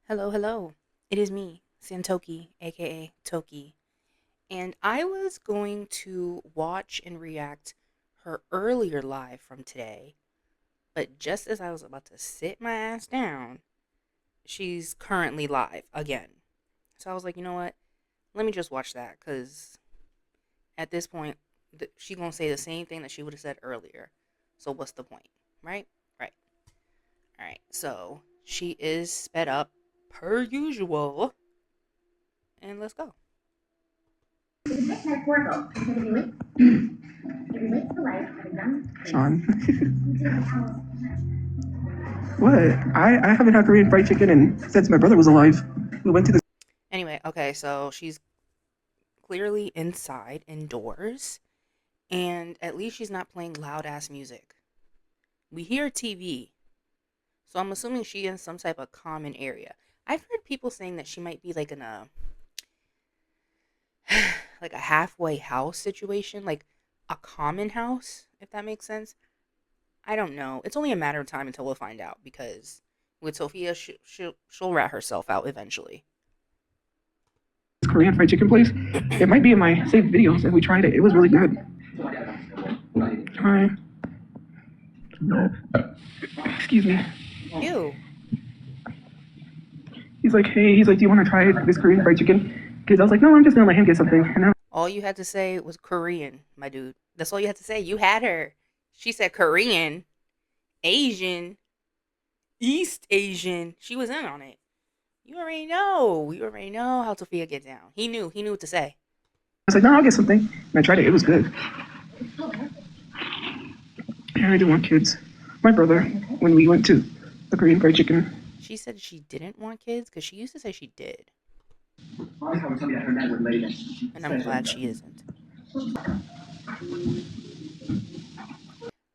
Hello, hello. It is me, Santoki, aka Toki, and I was going to watch and react her earlier live from today, but just as I was about to sit my ass down, she's currently live again. So I was like, you know what? Let me just watch that because at this point, she gonna say the same thing that she would have said earlier. So what's the point, right? Right. All right. So she is sped up per usual, and let's go. Sean. What? I haven't had Korean fried chicken since my brother was alive. We went to this. Anyway, okay, so she's clearly inside, indoors, and at least she's not playing loud ass music. We hear TV, so I'm assuming she in some type of common area. I've heard people saying that she might be like in a like a halfway house situation, like a common house, if that makes sense. I don't know. It's only a matter of time until we'll find out because with Sophia, she'll rat herself out eventually. Korean fried chicken place. It might be in my saved videos, and we tried it. It was really good. Hi. Excuse me. Ew. He's like, hey. He's like, do you want to try this Korean fried chicken? Because I was like, no, I'm just gonna let him get something. And then All you had to say was Korean, my dude. That's all you had to say. You had her. She said Korean, Asian, East Asian. She was in on it. You already know. You already know how Sophia gets down. He knew. He knew what to say. I was like, no, I'll get something. And I tried it. It was good. Yeah, I didn't want kids. My brother, when we went to the Korean fried chicken. She said she didn't want kids because she used to say she did. And I'm glad she isn't.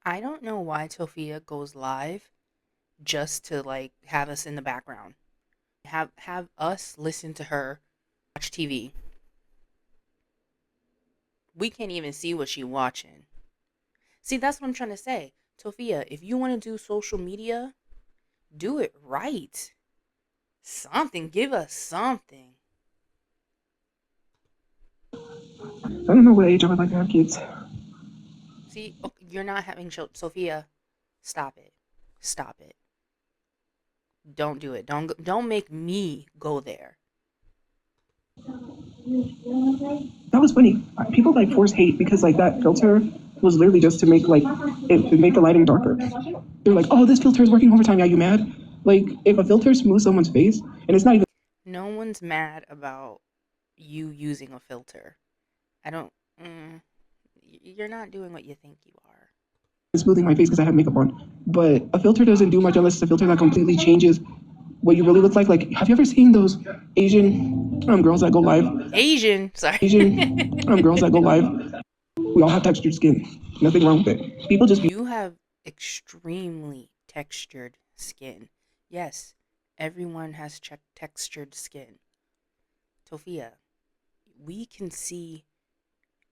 I don't know why Sophia goes live just to like have us in the background. Have us listen to her watch TV. We can't even see what she's watching. See, that's what I'm trying to say. Sophia, if you want to do social media, do it right. Something. Give us something. I don't know what age I would like to have kids. See, you're not having Sophia, stop it. Stop it. Don't do it. Don't make me go there. That was funny. People like force hate because like that filter was literally just to make like it to make the lighting darker. They're like, oh, this filter is working overtime. Yeah, you mad? Like if a filter smooths someone's face and it's not even No one's mad about you using a filter. I don't. You're not doing what you think you are. smoothing my face because I have makeup on, but a filter doesn't do much unless it's a filter that completely changes what you really look like. Like, have you ever seen those Asian girls that go live? Asian, sorry. Asian girls that go live. We all have textured skin. Nothing wrong with it. People just You have extremely textured skin. Yes, everyone has textured skin. Sophia, we can see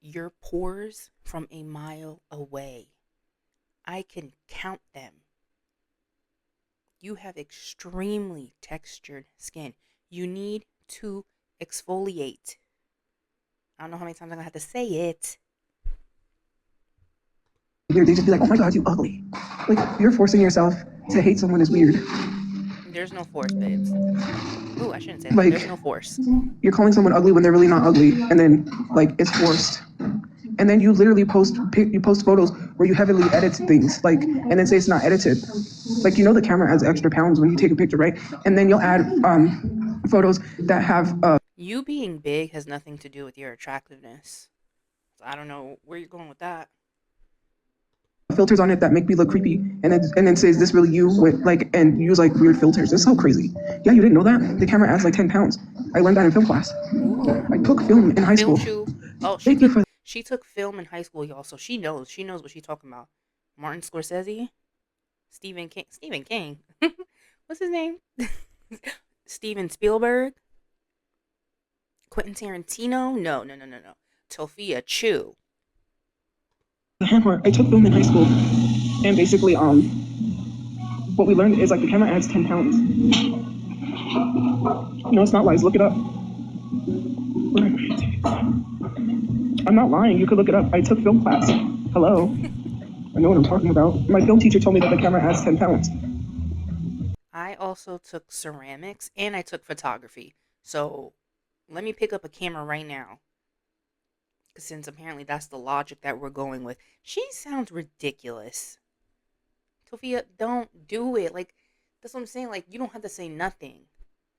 your pores from a mile away. I can count them. You have extremely textured skin. You need to exfoliate. I don't know how many times I'm going to have to say it. weird. They just be like, oh my god, you ugly. Like you're forcing yourself to hate someone is weird. There's no force, babes. Ooh, I shouldn't say that. Like There's no force. you're calling someone ugly when they're really not ugly, and then like it's forced. And then you literally post photos where you heavily edit things, like, and then say it's not edited. Like you know the camera adds extra pounds when you take a picture, right? And then you'll add photos that have You being big has nothing to do with your attractiveness. So I don't know where you're going with that. filters on it that make me look creepy, and then say, is this really you? With like and use like weird filters. It's so crazy. Yeah, you didn't know that? The camera adds like 10 pounds. I learned that in film class. Ooh. I took film in high Film school. shoe. Oh, Thank you for she took film in high school, y'all. So she knows. She knows what she's talking about. Martin Scorsese, Stephen King. Stephen King. What's his name? Steven Spielberg. Quentin Tarantino. No. Tophiachu. the hammer. I took film in high school, and basically what we learned is like the camera adds 10 pounds. No, it's not lies. Look it up. I'm not lying. You could look it up. I took film class. Hello. I know what I'm talking about. My film teacher told me that the camera adds 10 pounds. I also took ceramics and I took photography. So let me pick up a camera right now. Because since apparently that's the logic that we're going with. She sounds ridiculous. Tophia, don't do it. Like, that's what I'm saying. Like, you don't have to say nothing.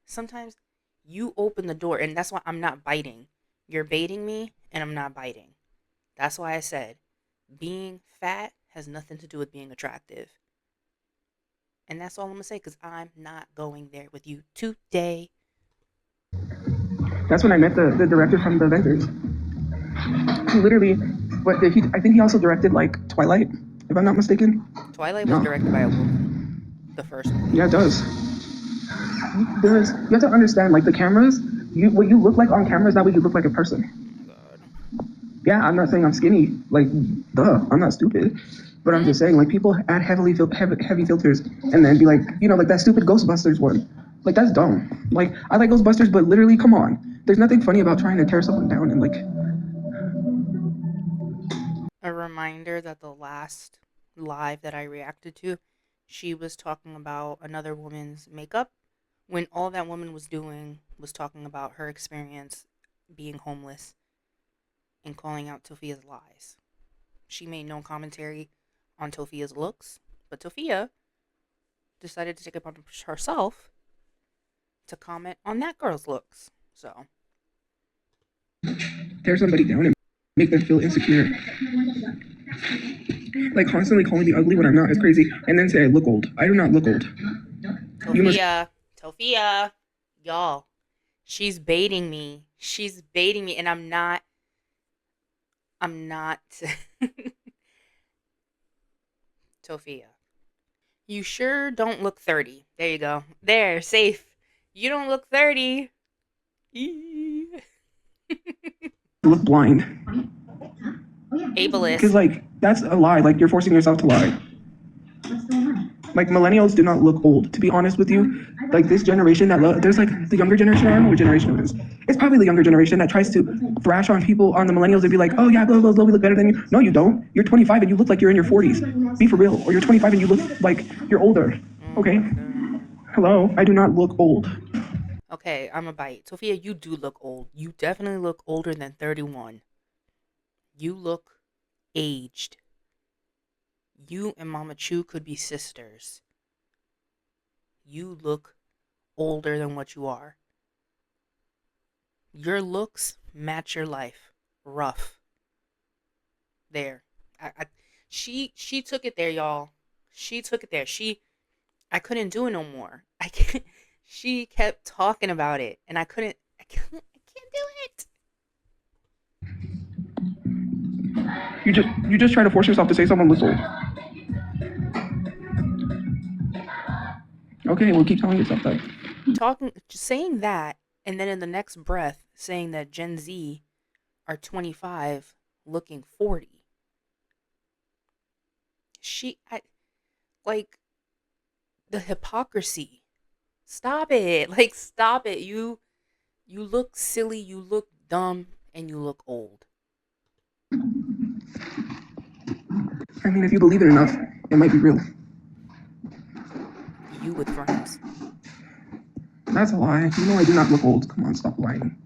Sometimes you open the door, and that's why I'm not biting. You're baiting me, and I'm not biting. That's why I said being fat has nothing to do with being attractive. And that's all I'm going to say because I'm not going there with you today. That's when I met the director from the Avengers. He literally, I think he also directed like Twilight, if I'm not mistaken. Twilight was No. directed by a woman. The first one. Yeah, it does. You have to understand, like the cameras, what you look like on camera is not what you look like in person. Oh my god. Yeah, I'm not saying I'm skinny. Like, duh, I'm not stupid. But I'm just saying, like, people add heavy filters and then be like, like that stupid Ghostbusters one. Like, that's dumb. Like, I like Ghostbusters, but literally, come on. There's nothing funny about trying to tear someone down and, like... A reminder that the last live that I reacted to, she was talking about another woman's makeup when all that woman was doing was talking about her experience being homeless and calling out Tophia's lies. She made no commentary on Tophia's looks, but Tophia decided to take it upon herself to comment on that girl's looks. So, tear somebody down and make them feel insecure. Like constantly calling me ugly when I'm not is crazy, and then say I look old. I do not look old. Tophia, y'all, she's baiting me. She's baiting me, and I'm not. Tophia, you sure don't look 30. There you go. There, safe. You don't look 30. Look blind. Ableist. Because, like, that's a lie. Like, you're forcing yourself to lie. Like, millennials do not look old. To be honest with you, like, this generation there's, like, the younger generation. I don't know what generation it is. It's probably the younger generation that tries to thrash on people, on the millennials, and be like, oh, yeah, blah, blah, blah, we look better than you. No, you don't. You're 25 and you look like you're in your 40s. Be for real. Or you're 25 and you look like you're older. Okay? Hello? I do not look old. Okay, I'm a bite. Sophia, you do look old. You definitely look older than 31. You look aged. You and Mama Chu could be sisters. You look older than what you are. Your looks match your life. Rough. There. She took it there, y'all. She took it there. I couldn't do it no more. I can't. She kept talking about it, and I can't do it. You just try to force yourself to say someone looks old. Okay, well keep telling yourself that. Saying that, and then in the next breath saying that Gen Z are 25 looking 40. Like the hypocrisy. Stop it. Like stop it. You look silly, you look dumb, and you look old. I mean, if you believe it enough, it might be real. You with friends. That's a lie. You know I do not look old. Come on, stop lying.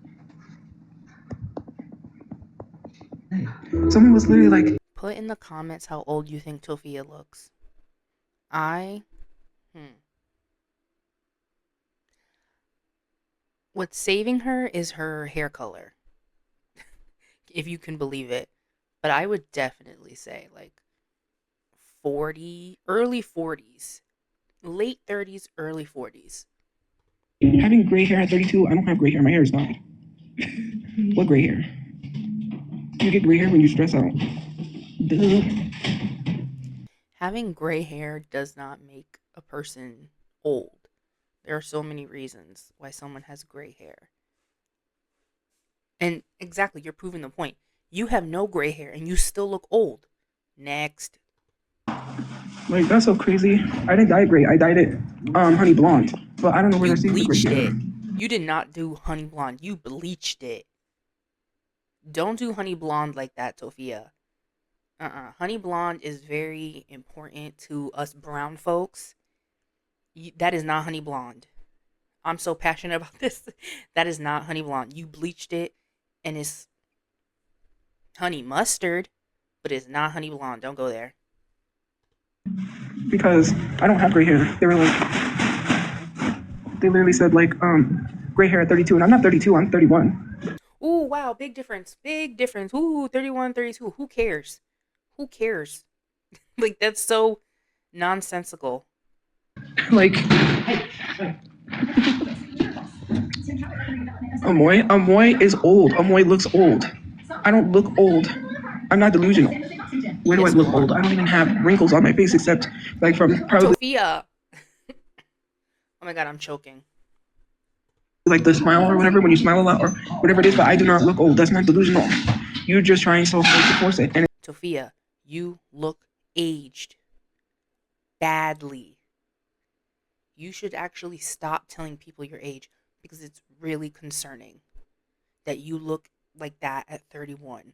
Someone was literally like... Put in the comments how old you think Tophia looks. What's saving her is her hair color. If you can believe it. But I would definitely say like 40, early 40s. Late 30s, early 40s. Having gray hair at 32, I don't have gray hair. My hair is dyed. What gray hair? You get gray hair when you stress out. Duh. Having gray hair does not make a person old. There are so many reasons why someone has gray hair. And exactly, you're proving the point. You have no gray hair and you still look old. Next. Like, that's so crazy. I didn't dye it gray. I dyed it honey blonde. but I don't know where You they're seeing the gray bleached hair. it. You did not do honey blonde. You bleached it. Don't do honey blonde like that, Sophia. Honey blonde is very important to us brown folks. That is not honey blonde. I'm so passionate about this. That is not honey blonde. You bleached it, and it's honey mustard, but it's not honey blonde. Don't go there. Because I don't have gray hair. They literally said like gray hair at 32, and I'm not 32. I'm 31. Ooh, wow, big difference. Big difference. Ooh, 31, 32. Who cares? Who cares? Like, that's so nonsensical. Like Amoy is old. Amoy looks old. I don't look old. I'm not delusional. Where do I Yes, look you old? are. I don't even have wrinkles on my face except like from probably Tofia. Oh my god, I'm choking. like the smile or whatever when you smile a lot or whatever it is. But I do not look old. That's not delusional. You're just trying so hard to force it. And Tofia, you look aged badly. You should actually stop telling people your age because it's really concerning that you look like that at 31.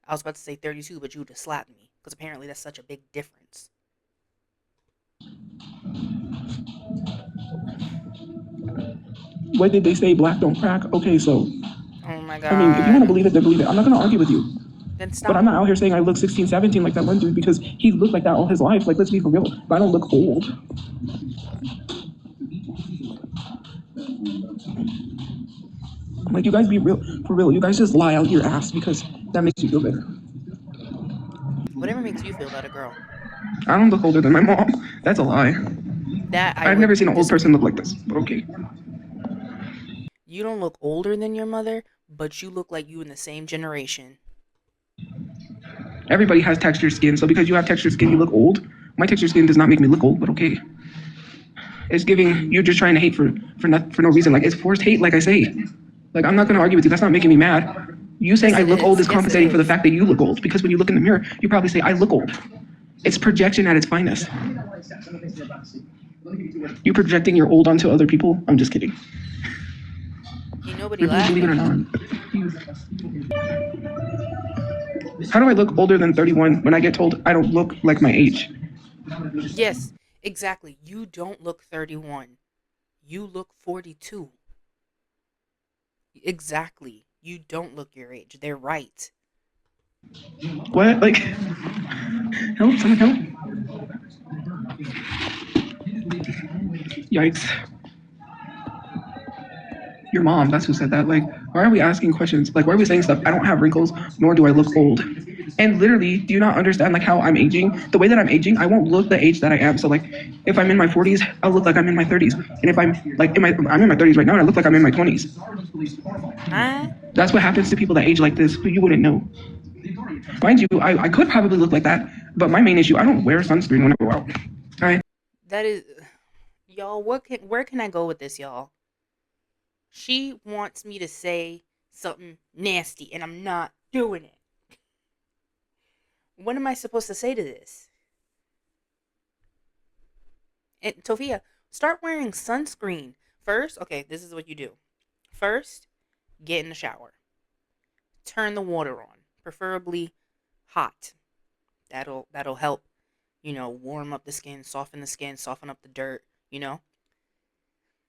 I was about to say 32, but you would have slapped me because apparently that's such a big difference. what did they say? Black don't crack. Okay, so Oh my I mean, if you want to god. believe it, then believe it. I'm not gonna argue with you. Then But I'm not stop. out here saying I look 16, 17 like that one dude because he looked like that all his life. Like, let's be for real. But I don't look old. Like, you guys be real for real. You guys just lie out your ass because that makes you feel better. Whatever makes you feel better, girl. I don't look older than my mom. That's a lie. That I I've never would seen an old person disagree. look like this. But okay. You don't look older than your mother, but you look like you in the same generation. Everybody has textured skin, so because you have textured skin, you look old. My textured skin does not make me look old, but okay. It's giving you're just trying to hate for no reason. Like it's forced hate, like I say. Like I'm not gonna argue with you. That's not making me mad. You saying Yes, I it look old is. is Yes, it compensating for the is. fact that you look old. Because when you look in the mirror, you probably say I look old. It's projection at its finest. You projecting your old onto other people. I'm just kidding. Ain't nobody Believe it or laughing. not. How do I look older than 31 when I get told I don't look like my age? Yes, exactly. You don't look 31. You look 42. Exactly. You don't look your age. They're right. What? Like, help! Someone help! Yikes! Your mom. That's who said that. Like, why are we asking questions? Like, why are we saying stuff? I don't have wrinkles, nor do I look old. And literally, do you not understand like how I'm aging? The way that I'm aging, I won't look the age that I am. So like, if I'm in my 40s, I'll look like I'm in my 30s. And if I'm like I'm in my 30s right now, and I look like I'm in my 20s. Huh? That's what happens to people that age like this. But you wouldn't know. Mind you, I could probably look like that, but my main issue, I don't wear sunscreen when I go out. I That is y'all, where can I go with this, y'all? She wants me to say something nasty and I'm not doing it. What am I supposed to say to this? And Tofia, start wearing sunscreen. First, okay, this is what you do. First, get in the shower. Turn the water on, preferably hot. That'll help, warm up the skin, soften up the dirt,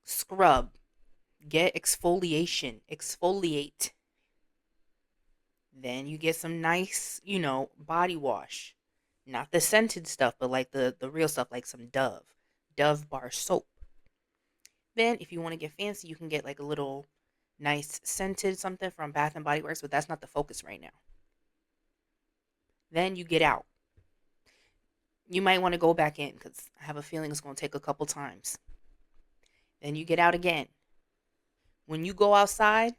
Scrub. Get exfoliation. Exfoliate. Then you get some nice, body wash. Not the scented stuff, but like the real stuff, like some Dove bar soap. Then, if you want to get fancy, you can get like a little nice scented something from Bath and Body Works, but that's not the focus right now. Then you get out. You might want to go back in because I have a feeling it's going to take a couple times. Then you get out again. When you go outside,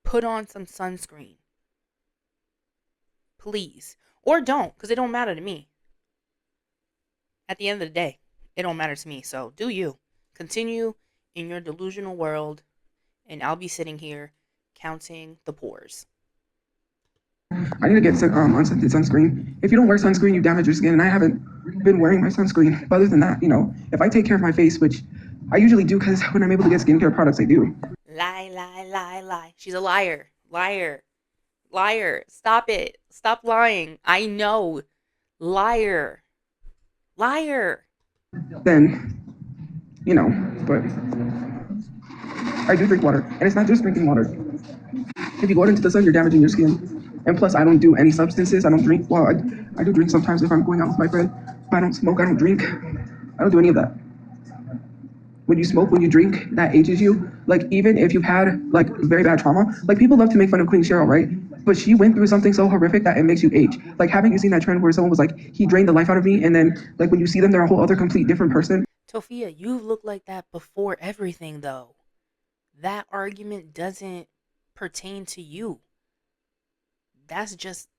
put on some sunscreen. Please. Or don't, because it don't matter to me. At the end of the day, it don't matter to me. So do you. Continue in your delusional world, and I'll be sitting here counting the pores. I need to get unscented sunscreen. If you don't wear sunscreen, you damage your skin, and I haven't been wearing my sunscreen. But other than that, if I take care of my face, which I usually do because when I'm able to get skincare products, I do. Lie, lie, lie, lie. She's a liar. Liar. Liar. Stop it. Stop lying. I know. Liar. Liar. Then, you know, but I do drink water. And it's not just drinking water. If you go out into the sun, you're damaging your skin. And plus, I don't do any substances. I don't drink. Well, I do drink sometimes if I'm going out with my friend. But I don't smoke. I don't drink. I don't do any of that. When you smoke, when you drink, that ages you. Like, even if you've had, like, very bad trauma, like, people love to make fun of Queen Cheryl, right? But she went through something so horrific that it makes you age. Like, haven't you seen that trend where someone was like, he drained the life out of me, and then, like, when you see them, they're a whole other complete different person? Tophia, you've looked like that before everything, though. That argument doesn't pertain to you. That's just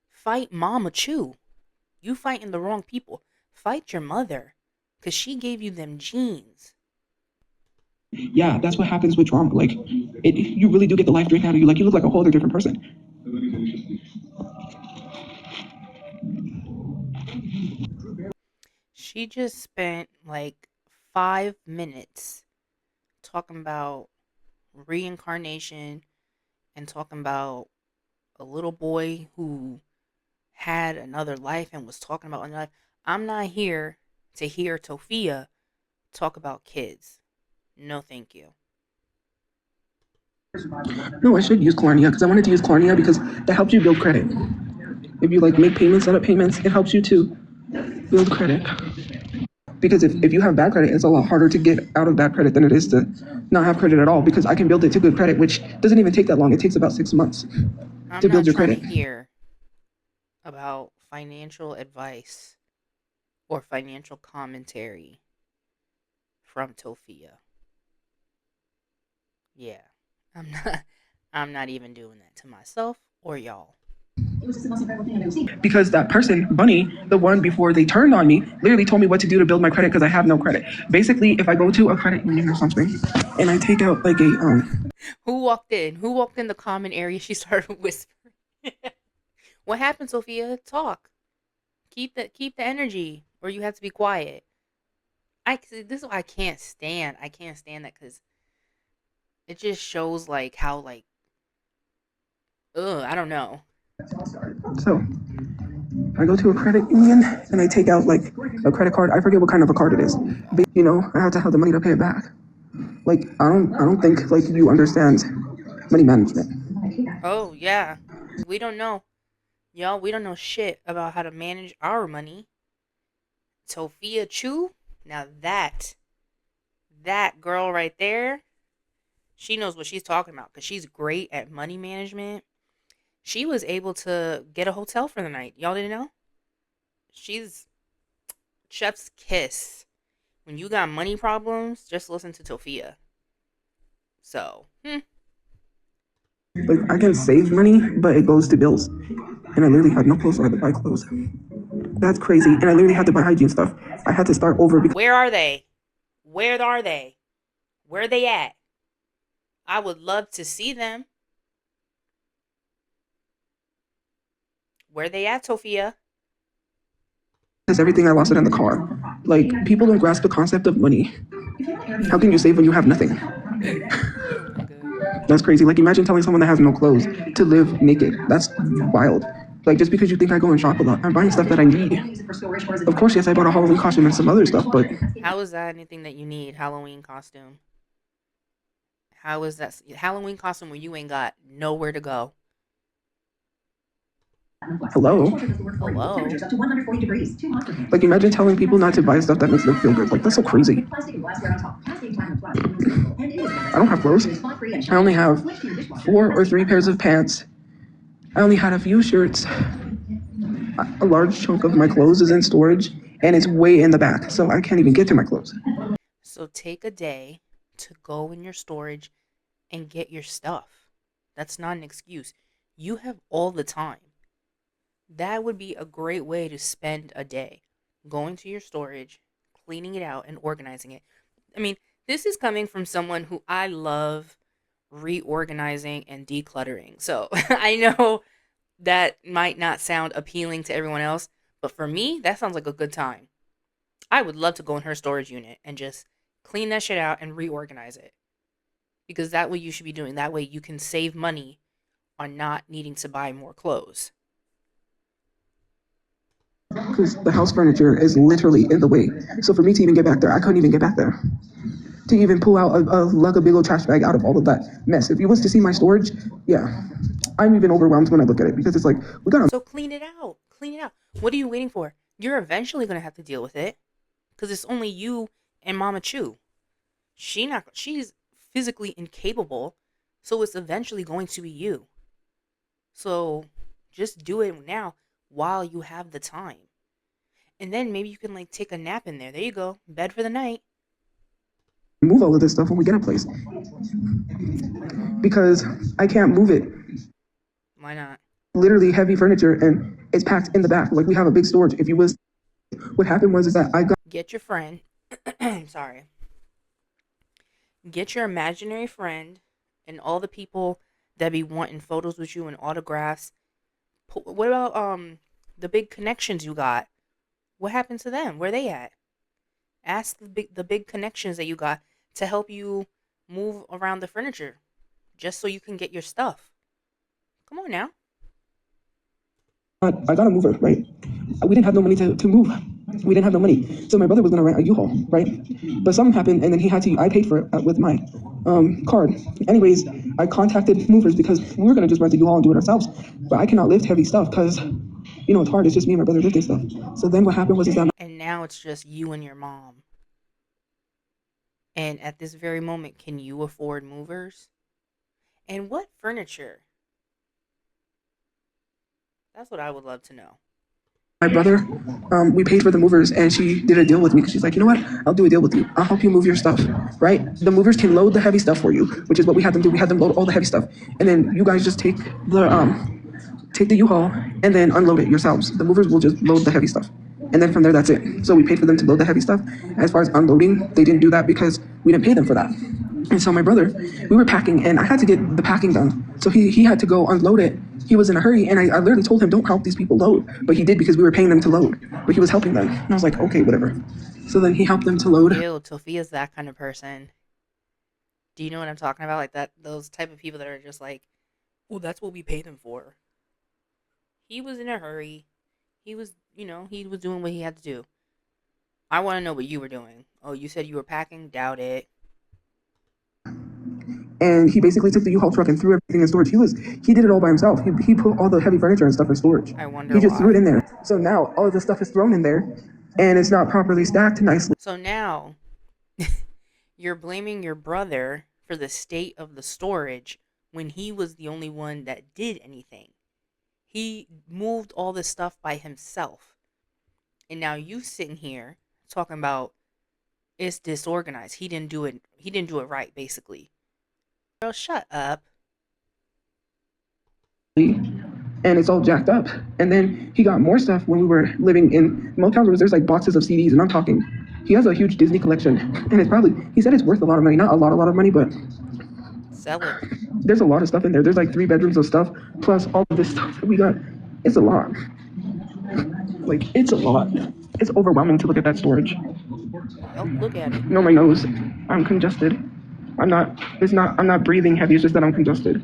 fight Mama Chu. You fighting the wrong people. Fight your mother, because she gave you them genes. Yeah, that's what happens with trauma. Like, you really do get the life drained out of you. Like, you look like a whole other different person. She just spent like 5 minutes talking about reincarnation and talking about a little boy who had another life and was talking about another life. I'm not here to hear Tophia talk about kids. No, thank you. No, I should use Klarnia because I wanted to use Klarnia because that helps you build credit. If you like make payments, set up payments, it helps you to build credit. Because if you have bad credit, it's a lot harder to get out of bad credit than it is to not have credit at all. Because I can build it to good credit, which doesn't even take that long. It takes about 6 months I'm to build not your trying to credit. hear about financial advice or financial commentary from Tophia. Yeah. I'm not I'm not even doing that to myself or y'all. Because that person, Bunny, the one before they turned on me, literally told me what to do to build my credit because I have no credit. Basically, if I go to a credit union or something and I take out like a Who walked in? Who walked in the common area? She started whispering. What happened, Sophia? Talk. Keep the energy, or you have to be quiet. This is what I can't stand. I can't stand that because it just shows like how like I don't know. so I go to a credit union and I take out like a credit card. I forget what kind of a card it is. But, I have to have the money to pay it back. Like I don't think like you understand money management. Oh yeah, we don't know, y'all. We don't know shit about how to manage our money. Tophiachu, now that girl right there, she knows what she's talking about because she's great at money management. She was able to get a hotel for the night. Y'all didn't know? She's chef's kiss. When you got money problems, just listen to Tophia. So, Like I can save money, but it goes to bills. And I literally had no clothes, so I had to buy clothes. That's crazy. And I literally had to buy hygiene stuff. I had to start over because where are they? Where are they? Where are they at? I would love to see them. Where they at, Sophia? everything I lost it in the car. Like people don't grasp the concept of money. How can you save when you have nothing? Oh my god. That's crazy. Like imagine telling someone that has no clothes to live naked. That's wild. Like just because you think I go and shop a lot, I'm buying stuff that I need. Of course, yes, I bought a Halloween costume and some other stuff, but How is that anything that you need? Halloween costume. How is that Halloween costume where you ain't got nowhere to go? hello. Hello. Like imagine telling people not to buy stuff that makes them feel good. Like that's so crazy. I don't have clothes. I only have 4 or 3 pairs of pants. I only had a few shirts. A large chunk of my clothes is in storage, and it's way in the back, so I can't even get to my clothes. So take a day to go in your storage and get your stuff. That's not an excuse. You have all the time. That would be a great way to spend a day. Going to your storage, cleaning it out, and organizing it. I mean, this is coming from someone who I love reorganizing and decluttering. So I know that might not sound appealing to everyone else, but for me, that sounds like a good time. I would love to go in her storage unit and just Clean that shit out and reorganize it. Because that way you should be doing. That way you can save money on not needing to buy more clothes. because the house furniture is literally in the way. So for me to even get back there, I couldn't even get back there. To even pull out lug a big old trash bag out of all of that mess. If you was to see my storage, yeah, I'm even overwhelmed when I look at it because it's like we got. So clean it out. Clean it out. What are you waiting for? You're eventually going to have to deal with it because it's only you and Mama Chu. She's physically incapable, so it's eventually going to be you. So just do it now while you have the time. And then maybe you can like take a nap in there. There you go. Bed for the night. Move all of this stuff when we get a place Oh my god. because I can't move it. Why not? Literally heavy furniture and it's packed in the back. Like we have a big storage. If you was, what happened was is that I got Get your friend. Sorry. Get your imaginary friend and all the people that be wanting photos with you and autographs. What about the big connections you got? What happened to them? Where they at? Ask the big connections that you got to help you move around the furniture, just so you can get your stuff. Come on now. I got a mover, right? We didn't have no money to move. We didn't have no money. So my brother was gonna rent a U-Haul, right? But something happened and then he had to I paid for it with my card. Anyways, I contacted movers because we were gonna just rent a U-Haul and do it ourselves. But I cannot lift heavy stuff because it's hard. It's just me and my brother lifting stuff. So then what happened was is that And now it's just you and your mom. And at this very moment, can you afford movers? And what furniture? That's what I would love to know. my brother, we paid for the movers and she did a deal with me because she's like, you know what? I'll do a deal with you. I'll help you move your stuff, right? The movers can load the heavy stuff for you, which is what we had them do. We had them load all the heavy stuff. And then you guys just take the U-Haul and then unload it yourselves. The movers will just load the heavy stuff. And then from there, that's it. So we paid for them to load the heavy stuff. As far as unloading, they didn't do that because we didn't pay them for that. And so my brother, we were packing and I had to get the packing done. So he had to go unload it. He was in a hurry and I literally told him, don't help these people load. But he did because we were paying them to load. But he was helping them. And I was like, okay, whatever. So then he helped them to load. Ew, Tophia's that kind of person. Do you know what I'm talking about? Like that, those type of people that are just like, well, that's what we pay them for. He was in a hurry. He was doing what he had to do. I want to know what you were doing. Oh, you said you were packing? Doubt it. And he basically took the U-Haul truck and threw everything in storage. He did it all by himself. He put all the heavy furniture and stuff in storage. I wonder He just threw it why. in there. So now all of the stuff is thrown in there and it's not properly stacked nicely. So now you're blaming your brother for the state of the storage when he was the only one that did anything. He moved all this stuff by himself. And now you sitting here talking about it's disorganized. He didn't do it. He didn't do it right, basically. Girl, shut up. And it's all jacked up. And then he got more stuff when we were living in motel rooms. There's like boxes of CDs, and I'm talking. He has a huge Disney collection, and he said it's worth a lot of money. Not a lot of money, but Sell it. there's a lot of stuff in there. There's like 3 bedrooms of stuff, plus all of this stuff that we got. It's a lot. Like, it's a lot. It's overwhelming to look at that storage. Well, look at it. My nose. I'm congested. I'm not breathing heavy. It's just that I'm congested.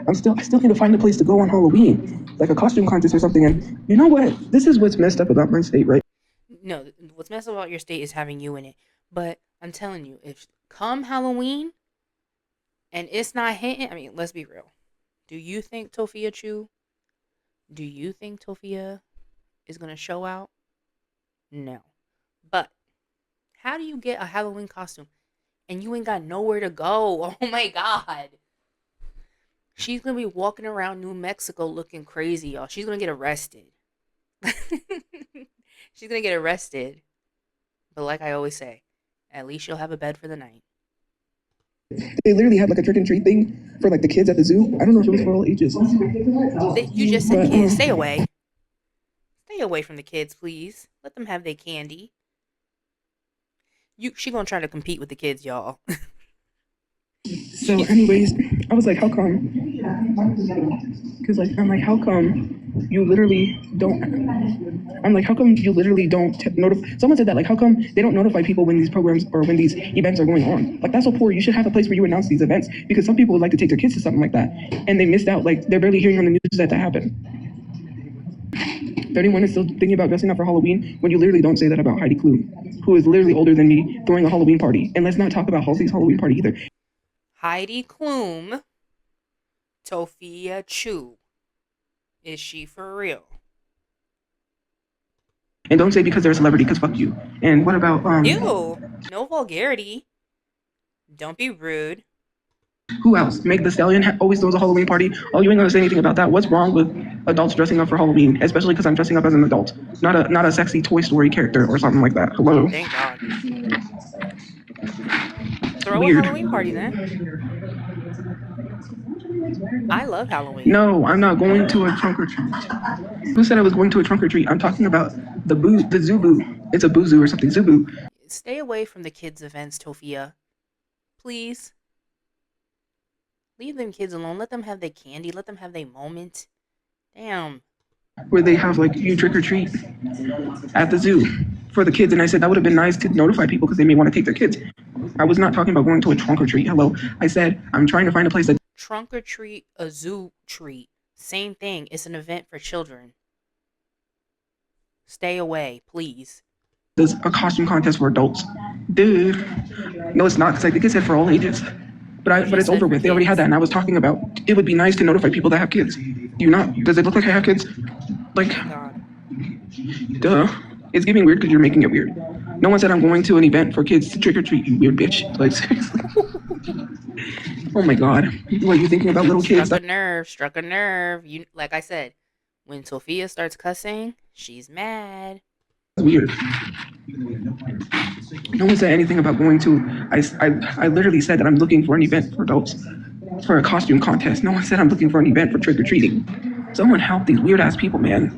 I still need to find a place to go on Halloween, like a costume contest or something. And you know what? This is what's messed up about my state, right? No, what's messed up about your state is having you in it. But I'm telling you, if come Halloween and it's not hitting, I mean, let's be real. Do you think Tophiachu? Do you think Tophia is gonna show out? No. But how do you get a Halloween costume and you ain't got nowhere to go? Oh my god. She's gonna be walking around New Mexico looking crazy, y'all. She's gonna get arrested. She's gonna get arrested. But like I always say, at least you'll have a bed for the night. They literally had like a trick and treat thing for like the kids at the zoo. I don't know if it was for all ages. You just said But kids. Stay away. Stay away from the kids, please. Let them have their candy. She gonna try to compete with the kids, y'all. so, anyways, I was like, how come? Because like I'm like, how come you literally don't? I'm like, how come you literally don't notify? Someone said that, like, how come they don't notify people when these programs or when these events are going on? Like, that's so poor. You should have a place where you announce these events because some people would like to take their kids to something like that and they missed out. Like, they're barely hearing on the news that happened. 31 is still thinking about dressing up for Halloween when you literally don't say that about Heidi Klum, who is literally older than me, throwing a Halloween party. And let's not talk about Halsey's Halloween party either. Heidi Klum, Tophiachu. Is she for real? And don't say because they're a celebrity, because fuck you. And what about Ew. No vulgarity. Don't be rude. who else? Meg the Stallion always throws a Halloween party. Oh, you ain't gonna say anything about that. What's wrong with adults dressing up for Halloween? Especially because I'm dressing up as an adult, not a sexy Toy Story character or something like that. Hello. Thank God. Throw a Weird. Halloween party then. I love Halloween. No, I'm not going to a trunk or treat. Who said I was going to a trunk or treat? I'm talking about the Zubu. It's a Buzu or something. Zubu. Stay away from the kids' events, Tophia. Please. Leave them kids alone. Let them have their candy. Let them have their moment. Damn. Where they have like you trick or treat at the zoo for the kids. And I said that would have been nice to notify people because they may want to take their kids. I was not talking about going to a trunk or treat. Hello. I said I'm trying to find a place that Trunk or treat, a zoo treat. Same thing. It's an event for children. Stay away, please. does a costume contest for adults. Dude. No, it's not because I think it said for all ages. You But just it's said over for with. They already had kids. that, and I was talking about it would be nice to notify people that have kids. Do you not? Does it look like I have kids? Like, Thank God. duh. It's giving weird because you're making it weird. No one said I'm going to an event for kids to trick or treat. You weird bitch. Like seriously. Oh my god. What you thinking about little kids? Struck a That's nerve. Struck a nerve. You like I said, when Sophia starts cussing, she's mad. weird. No one said anything about going to. I literally said that I'm looking for an event for adults for a costume contest. No one said I'm looking for an event for trick or treating. Someone help these weird ass people, man.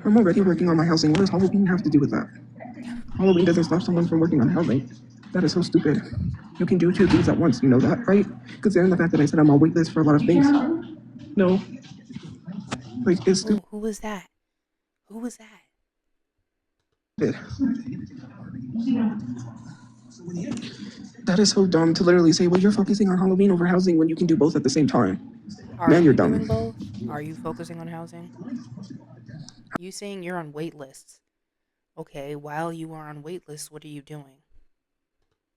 I'm already working on my housing. What does Halloween have to do with that? Halloween doesn't stop someone from working on housing. That is so stupid. You can do two things at once. You know that, right? Considering the fact that I said I'm on wait list for a lot of things. No, like it's stupid. Who was that? Who was that? That is so dumb to literally say, well, you're focusing on Halloween over housing when you can do both at the same time. Are Man, you're you doing dumb. both? Are you focusing on housing? You saying you're on wait lists. Okay, while you are on wait lists, what are you doing?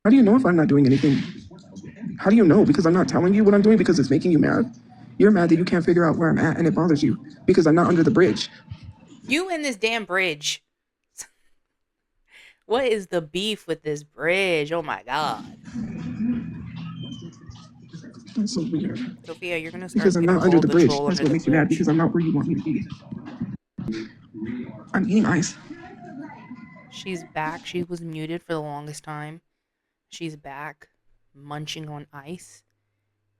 How do you know if I'm not doing anything? How do you know? Because I'm not telling you what I'm doing because it's making you mad. You're mad that you can't figure out where I'm at and it bothers you because I'm not under the bridge. You and this damn bridge. What is the beef with this bridge? Oh my God. That's so weird. Sophia, you're going to Because start I'm getting not under called the the bridge. troll That's under what the makes you mad bridge. because I'm not where you want me to be. I'm eating ice. She's back. She was muted for the longest time. She's back, munching on ice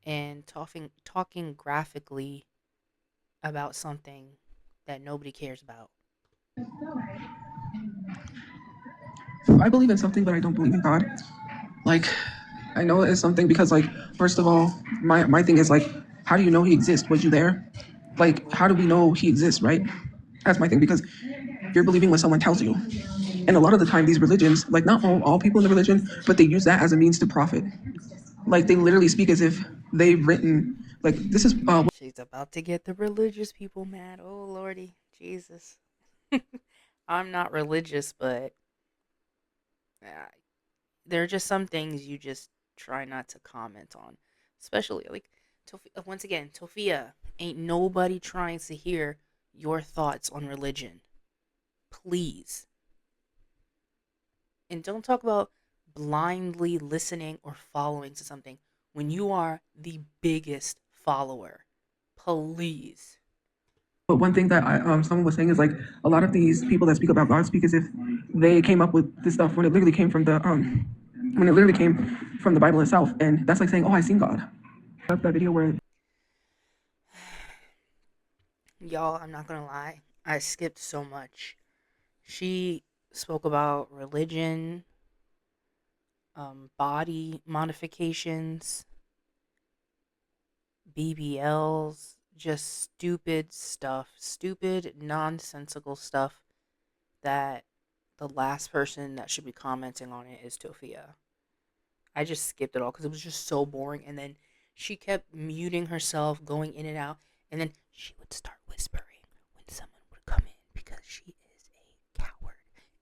and talking graphically about something that nobody cares about. I believe in something, but I don't believe in God. Like, I know it's something because, like, first of all, my thing is like, how do you know he exists? Was you there? Like, how do we know he exists, right? That's my thing because you're believing what someone tells you. And a lot of the time, these religions, like not all people in the religion, but they use that as a means to profit. Like they literally speak as if they've written, like this is She's about to get the religious people mad. Oh, Lordy. Jesus. I'm not religious, but uh, there are just some things you just try not to comment on. Especially, like, once again, Tofia, ain't nobody trying to hear your thoughts on religion. Please. And don't talk about blindly listening or following to something when you are the biggest follower. Please. but one thing that someone was saying is like a lot of these people that speak about God speak as if they came up with this stuff when it literally came from the Bible itself, and that's like saying, "Oh, I seen God." That video where Y'all, I'm not gonna lie. I skipped so much. She spoke about religion, body modifications, BBLs, just stupid stuff, stupid, nonsensical stuff that the last person that should be commenting on it is Tophia. I just skipped it all because it was just so boring. And then she kept muting herself, going in and out, and then she would start whispering when someone would come in because she is a coward.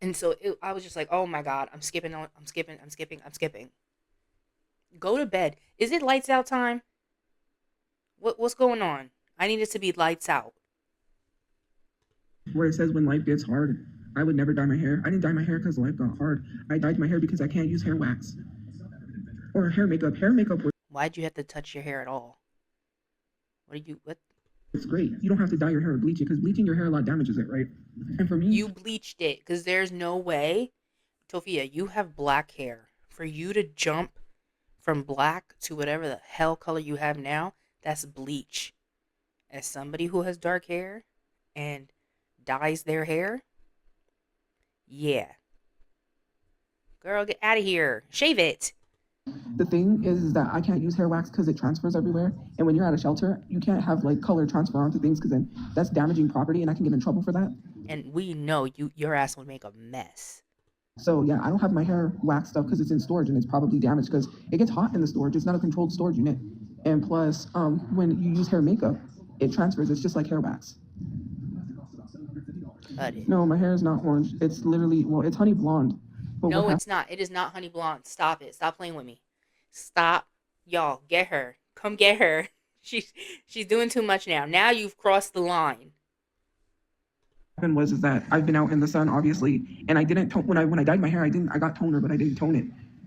And so I was just like, oh my god, I'm skipping on, I'm skipping, I'm skipping, I'm skipping. Go to bed. Is it lights out time? What's going on? I need it to be lights out. Where it says when life gets hard, I would never dye my hair. I didn't dye my hair because life got hard. I dyed my hair because I can't use hair wax or hair makeup. Hair makeup Why'd you have to touch your hair at all? What? it's great. You don't have to dye your hair or bleach it because bleaching your hair a lot damages it, right? And for me, You bleached it because there's no way. Tophia, you have black hair. For you to jump from black to whatever the hell color you have now, that's bleach. As somebody who has dark hair and dyes their hair, yeah. Girl, get out of here. Shave it. the thing is that I can't use hair wax because it transfers everywhere. And when you're at a shelter, you can't have like color transfer onto things because then that's damaging property and I can get in trouble for that. And we know your ass would make a mess. So yeah, I don't have my hair wax stuff because it's in storage and it's probably damaged because it gets hot in the storage. It's not a controlled storage unit. And plus, when you use hair makeup, it transfers. It's just like hair wax. Cut it. No, my hair is not orange. It's literally, well, it's honey blonde. But No, it's not. It is not honey blonde. Stop it. Stop playing with me. Stop. Y'all, get her. Come get her. She's doing too much now. Now you've crossed the line. happened was is that I've been out in the sun obviously, and I didn't tone when I dyed my hair. I got toner, but I didn't tone it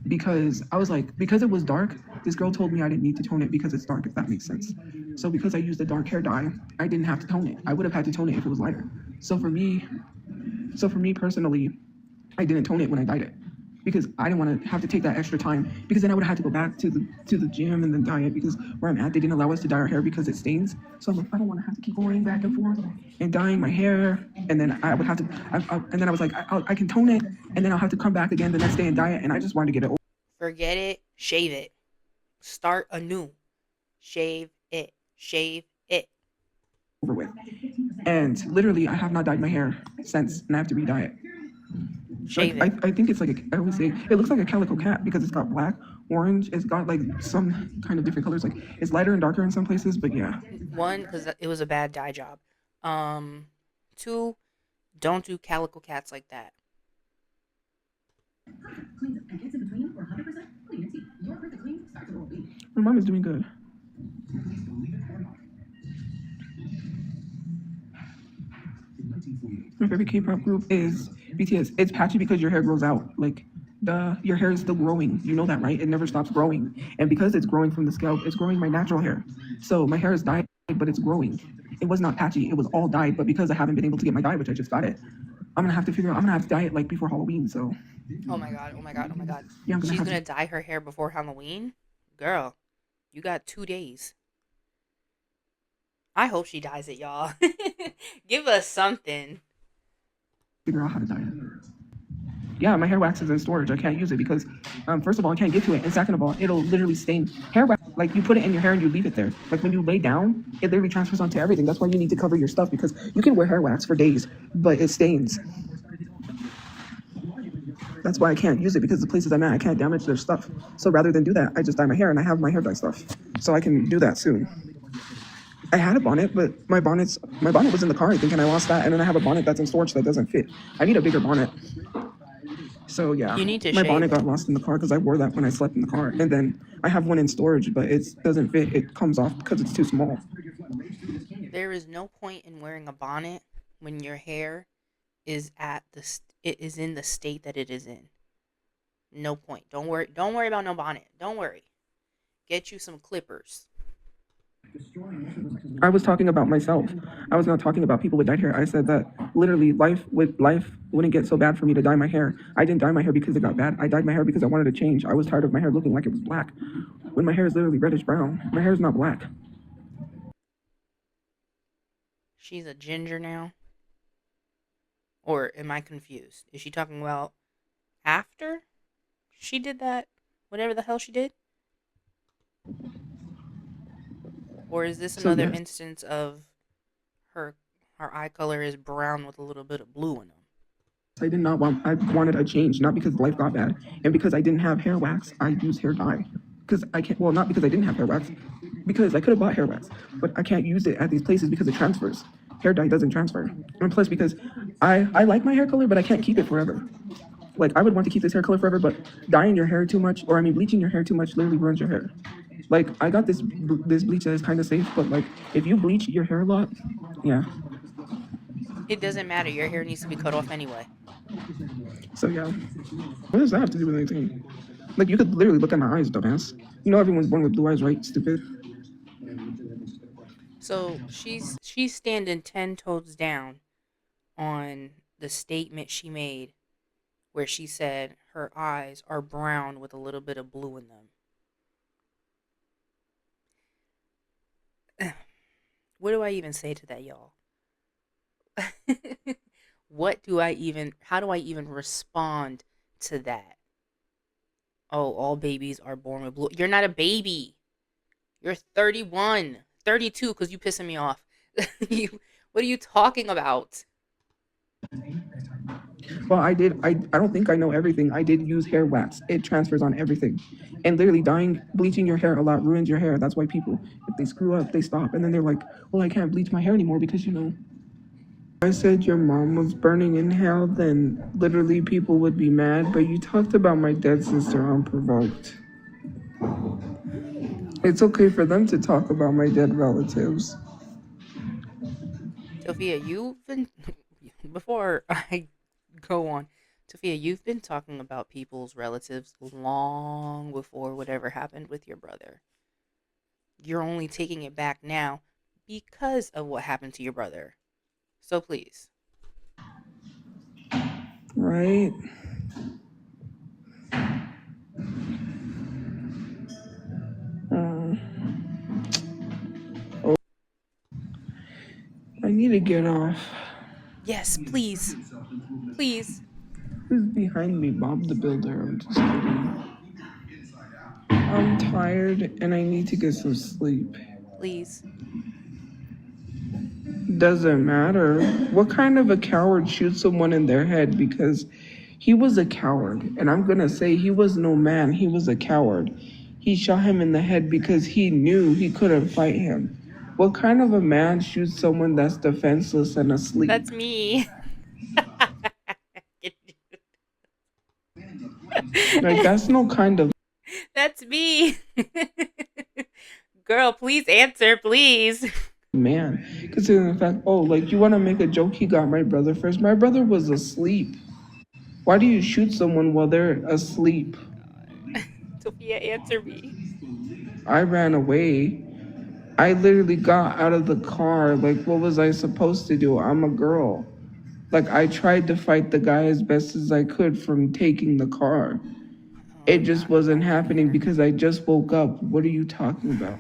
because I was like because it was dark. This girl told me I didn't need to tone it because it's dark, if that makes sense. So because I used a dark hair dye, I didn't have to tone it. I would have had to tone it if it was lighter. So for me personally, I didn't tone it when I dyed it because I didn't want to have to take that extra time because then I would have had to go back to the gym and then dye it because where I'm at they didn't allow us to dye our hair because it stains. So I'm like I don't want to have to keep going back and forth and dyeing my hair and then I would have to and then I was like I can tone it and then I'll have to come back again the next day and dye it and I just wanted to get it Forget it. Shave it. Start anew. Shave it. Shave it. over with. And literally I have not dyed my hair since and I have to re-dye it. Shave Like it. I think it's like I always say it looks like a calico cat because it's got black, orange, it's got like some kind of different colors. Like it's lighter and darker in some places, but yeah. One, because it was a bad dye job. Two, don't do calico cats like that. My mom is doing good. My favorite K-pop group is BTS. It's patchy because your hair grows out. Like your hair is still growing. You know that, right? It never stops growing. And because it's growing from the scalp, it's growing my natural hair. So my hair is dyed, but it's growing. It was not patchy. It was all dyed. But because I haven't been able to get my dye, which I just got it, I'm gonna have to figure out. I'm gonna have to dye it like before Halloween. So Oh my god. Oh my god. Oh my god. yeah, I'm gonna She's have gonna to. dye her hair before Halloween? Girl, you got 2 days. I hope she dyes it, y'all. Give us something. Figure out how to dye it. Yeah, my hair wax is in storage. I can't use it because, first of all, I can't get to it, and second of all, it'll literally stain. Hair wax, like you put it in your hair and you leave it there. Like when you lay down, it literally transfers onto everything. That's why you need to cover your stuff because you can wear hair wax for days, but it stains. That's why I can't use it because the places I'm at, I can't damage their stuff. So rather than do that, I just dye my hair and I have my hair dye stuff, so I can do that soon. I had a bonnet, but my bonnet was in the car, I think, and I lost that. And then I have a bonnet that's in storage that doesn't fit. I need a bigger bonnet. So yeah, You need to my shave bonnet it. got lost in the car because I wore that when I slept in the car. And then I have one in storage, but it doesn't fit. It comes off because it's too small. There is no point in wearing a bonnet when your hair is it is in the state that it is in. No point. Don't worry. Don't worry about no bonnet. Don't worry. Get you some clippers. I was talking about myself. I was not talking about people with dyed hair. I said that literally life wouldn't get so bad for me to dye my hair. I didn't dye my hair because it got bad. I dyed my hair because I wanted to change. I was tired of my hair looking like it was black. When my hair is literally reddish brown. My hair is not black. She's a ginger now. Or am I confused? Is she talking about after she did that? Whatever the hell she did? Or is this So another yes, instance of her her eye color is brown with a little bit of blue in them? I did not want. I wanted a change, not because life got bad, and because I didn't have hair wax. I use hair dye because I can't. Well, not because I didn't have hair wax, because I could have bought hair wax, but I can't use it at these places because it transfers. Hair dye doesn't transfer, and plus because I like my hair color, but I can't keep it forever. Like I would want to keep this hair color forever, but dyeing your hair too much, or I mean bleaching your hair too much, literally ruins your hair. Like I got this bleach that is kind of safe, but like if you bleach your hair a lot, yeah. It doesn't matter. Your hair needs to be cut off anyway. So yeah, what does that have to do with anything? Like you could literally look at my eyes, dumbass. You know everyone's born with blue eyes, right? Stupid. So she's standing 10 toes down on the statement she made where she said her eyes are brown with a little bit of blue in them. What do I even say to that, y'all? What do I even, how do I even respond to that? Oh, all babies are born with blue. You're not a baby. You're 31, 32, because you pissing me off. you, what are you talking about? Well, I did. I don't think I know everything. I did use hair wax. It transfers on everything, and literally dyeing, bleaching your hair a lot ruins your hair. That's why people, if they screw up, they stop, and then they're like, "Well, I can't bleach my hair anymore because you know." I said your mom was burning in hell, then literally people would be mad. But you talked about my dead sister unprovoked. Oh my God. It's okay for them to talk about my dead relatives. Sophia, you've been, before I go on, Sophia, you've been talking about people's relatives long before whatever happened with your brother. You're only taking it back now because of what happened to your brother. So please. Right? Uh, oh, I need to get off. Yes, please. Please. Who's behind me? Bob the Builder. I'm just kidding. I'm tired and I need to get some sleep. Please. Doesn't matter. What kind of a coward shoots someone in their head because he was a coward? And I'm gonna say he was no man, he was a coward. He shot him in the head because he knew he couldn't fight him. What kind of a man shoots someone that's defenseless and That's asleep? me. Like, that's no kind of That's me. Girl, please answer, please. man. Considering the fact, oh, like, you wanna make a joke, he got my brother first. My brother was asleep. Why do you shoot someone while they're asleep? God. Sophia, answer me. I ran away. I literally got out of the car. Like, what was I supposed to do? I'm a girl. Like, I tried to fight the guy as best as I could from taking the car. Oh It my just God, I'm wasn't going in happening here. because I just woke up. What are you talking about?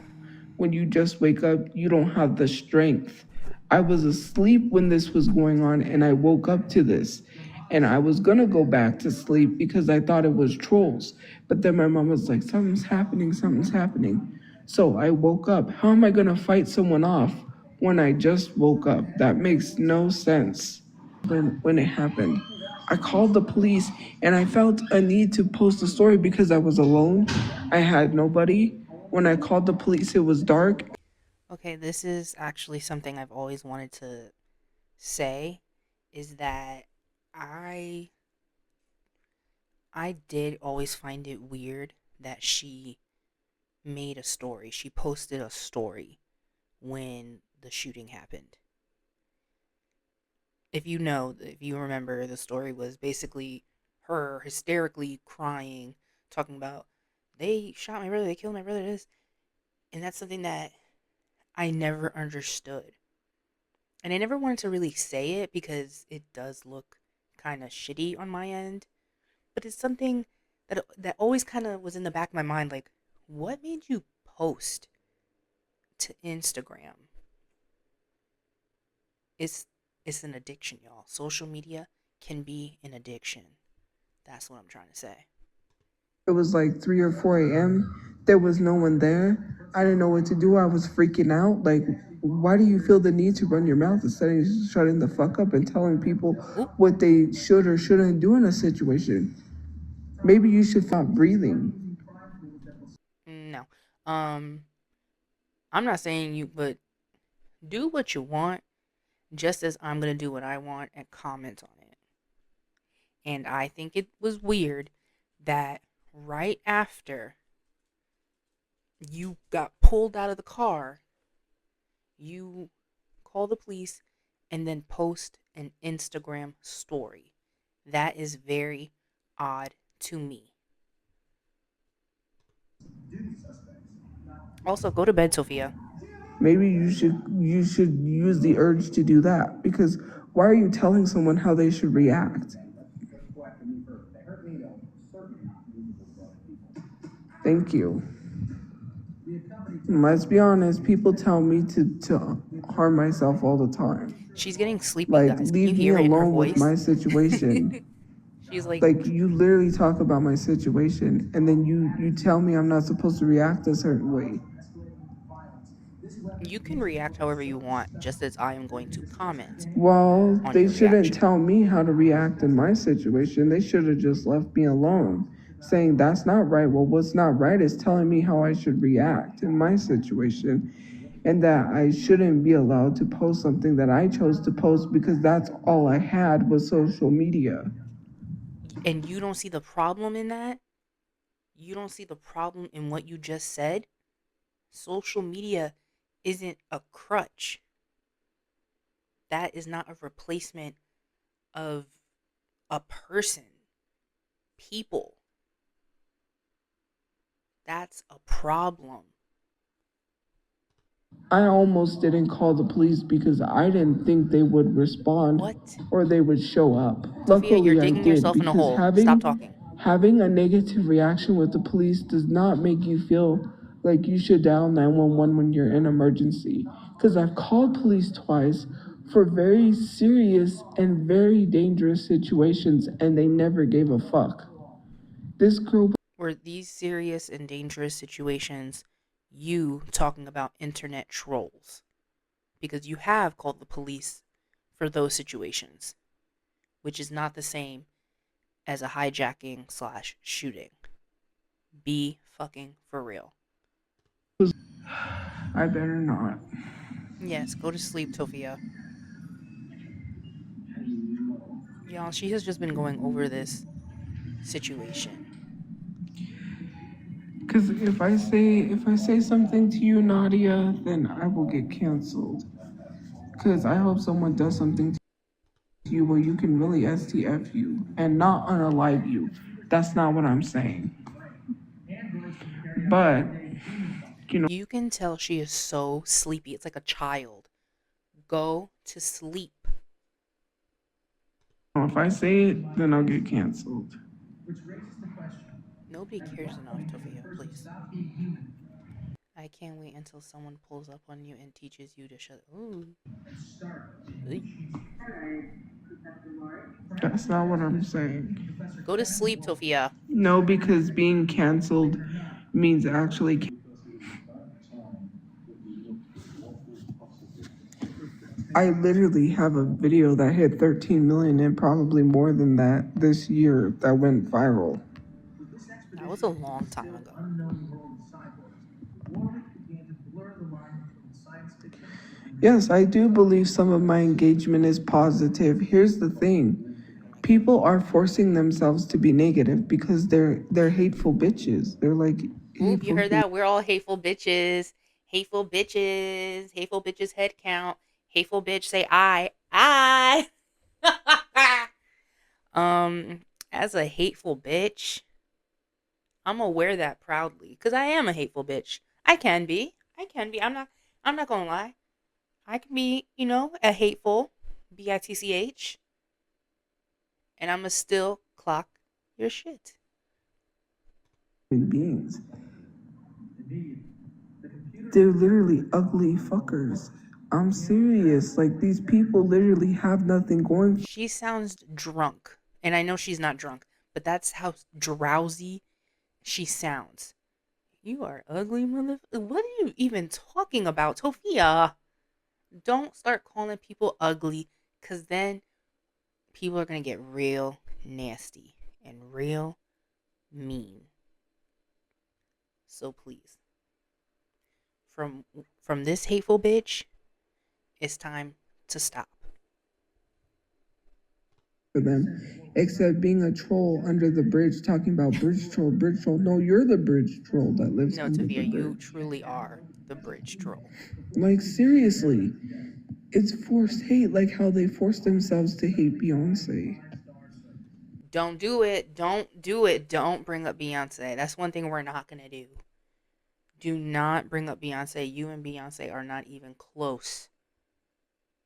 When you just wake up, you don't have the strength. I was asleep when this was going on and I woke up to this. And I was gonna go back to sleep because I thought it was trolls. But then my mom was like, something's happening, something's happening. So I woke up. How am I gonna fight someone off when I just woke up? That makes no sense. When it happened, I called the police and I felt a need to post a story because I was alone. I had nobody. When I called the police, it was dark. Okay, this is actually something I've always wanted to say is that I I did always find it weird that she made a story. She posted a story when the shooting happened. If you remember, the story was basically her hysterically crying, talking about they shot my brother, they killed my brother, this, and that's something that I never understood, and I never wanted to really say it because it does look kind of shitty on my end, but it's something that always kind of was in the back of my mind, like, what made you post to Instagram? It's it's an addiction, y'all. Social media can be an addiction. That's what I'm trying to say. It was like 3 or 4 a.m. There was no one there. I didn't know what to do. I was freaking out. Like, why do you feel the need to run your mouth instead of shutting the fuck up and telling people Oop, what they should or shouldn't do in a situation? Maybe you should stop breathing. no. Um, I'm not saying you, but do what you want, just as I'm gonna do what I want and comment on it. And I think it was weird that right after you got pulled out of the car, you call the police and then post an Instagram story. That is very odd to me. Also, go to bed, Sophia. Maybe you should use the urge to do that because why are you telling someone how they should react? Thank you. Let's be honest, people tell me to harm myself all the time. She's getting sleepy, Like, guys. Can you leave me hear it in her alone with voice? my situation. She's like, Like, you literally talk about my situation and then you tell me I'm not supposed to react a certain way. you can react however you want, just as I am going to comment Well, on they your shouldn't reaction. tell me how to react in my situation. They should have just left me alone, saying that's not right. Well, what's not right is telling me how I should react in my situation, and that I shouldn't be allowed to post something that I chose to post because that's all I had was social media. And you don't see the problem in that? You don't see the problem in what you just said? Social media isn't a crutch. That is not a replacement of a person, people. That's a problem. I almost didn't call the police because I didn't think they would respond What? or they would show up. Sophia, you're Luckily I digging did yourself in a because hole. Stop having talking. having a negative reaction with the police does not make you feel like you should dial 911 when you're in emergency. Because I've called police twice for very serious and very dangerous situations and they never gave a fuck. This girl. Were these serious and dangerous situations you talking about internet trolls? Because you have called the police for those situations, which is not the same as a hijacking slash shooting. Be fucking for real. I better not. Yes, go to sleep, Tofia. Y'all, she has just been going over this situation. Because if I say something to you, Nadia, then I will get canceled. Because I hope someone does something to you where you can really STF you and not unalive you. That's not what I'm saying. But You can tell she is so sleepy. It's like a child. Go to sleep. if I say it, then I'll get canceled. Nobody cares enough, Tofia, please. I can't wait until someone pulls up on you and teaches you to shut. Ooh. Ooh. That's not what I'm saying. Go to sleep, Tofia. No, because being canceled means actually. I literally have a video that hit 13 million and probably more than that this year that went viral. That was a long time ago. Yes, I do believe some of my engagement is positive. Here's the thing. People are forcing themselves to be negative because they're hateful bitches. They're like Oop, you hateful heard humans. that? We're all hateful bitches. Hateful bitches. Hateful bitches head count. Hateful bitch say I. um, as a hateful bitch, I'm gonna wear that proudly because I am a hateful bitch. I can be. I can be. I'm not gonna lie. I can be, a hateful bitch, and I'ma still clock your shit. Beings. They're literally ugly fuckers. I'm serious. Like these people literally have nothing going. She sounds drunk, and I know she's not drunk, but that's how drowsy she sounds. You are ugly, mother. What are you even talking about, Tophia? Don't start calling people ugly, because then people are going to get real nasty and real mean. So please, from from this hateful bitch, it's time to stop. For them, except being a troll under the bridge, talking about bridge troll, bridge troll. No, you're the bridge troll that lives No, under the Tophia, you bridge. truly are the bridge troll. Like, seriously, it's forced hate, like how they forced themselves to hate Beyonce. Don't do it. Don't do it. Don't bring up Beyonce. That's one thing we're not going to do. Do not bring up Beyonce. You and Beyonce are not even close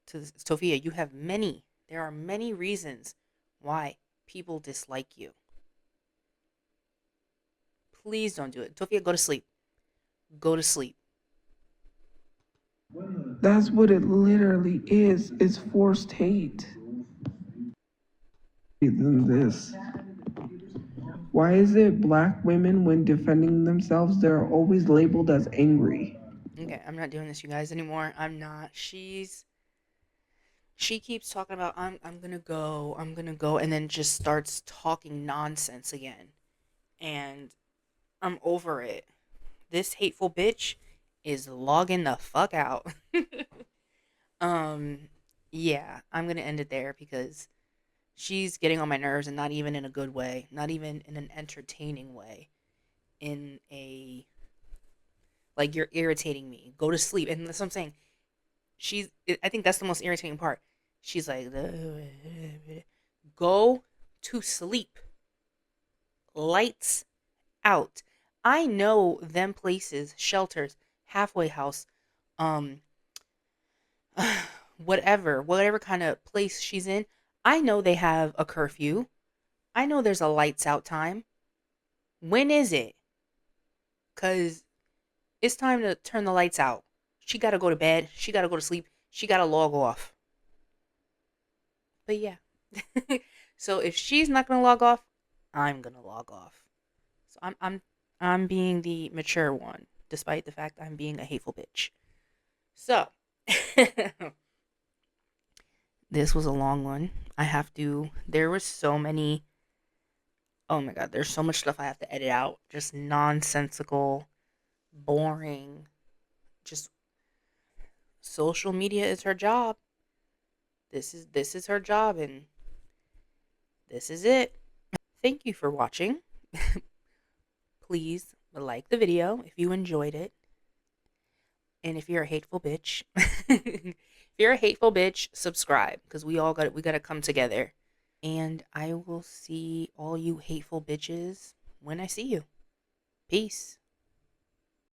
to this. Sophia, you have many. There are many reasons why people dislike you. Please don't do it. Sophia, go to sleep. Go to sleep. That's what it literally is. It's forced hate. Than this. Why is it black women, when defending themselves, they're always labeled as angry? Okay, I'm not doing this, you guys, anymore. I'm not. She keeps talking about I'm gonna go, and then just starts talking nonsense again. And I'm over it. This hateful bitch is logging the fuck out. um, yeah, I'm gonna end it there because she's getting on my nerves, and not even in a good way, not even in an entertaining way. In a, like, you're irritating me. Go to sleep. And that's what I'm saying. I think that's the most irritating part. She's like, go to sleep. Lights out. I know them places, shelters, halfway house, um, whatever kind of place she's in. I know they have a curfew. I know there's a lights out time. When is it? Because it's time to turn the lights out. She got to go to bed. She got to go to sleep. She got to log off. But yeah. So if she's not going to log off, I'm going to log off. So I'm being the mature one, despite the fact I'm being a hateful bitch. So this was a long one. There was so many. Oh my god, there's so much stuff I have to edit out. Just nonsensical, boring. Just social media is her job. This is her job, and this is it. Thank you for watching. Please like the video if you enjoyed it. And if you're a hateful bitch, if you're a hateful bitch, subscribe, because we gotta come together. And I will see all you hateful bitches when I see you. Peace.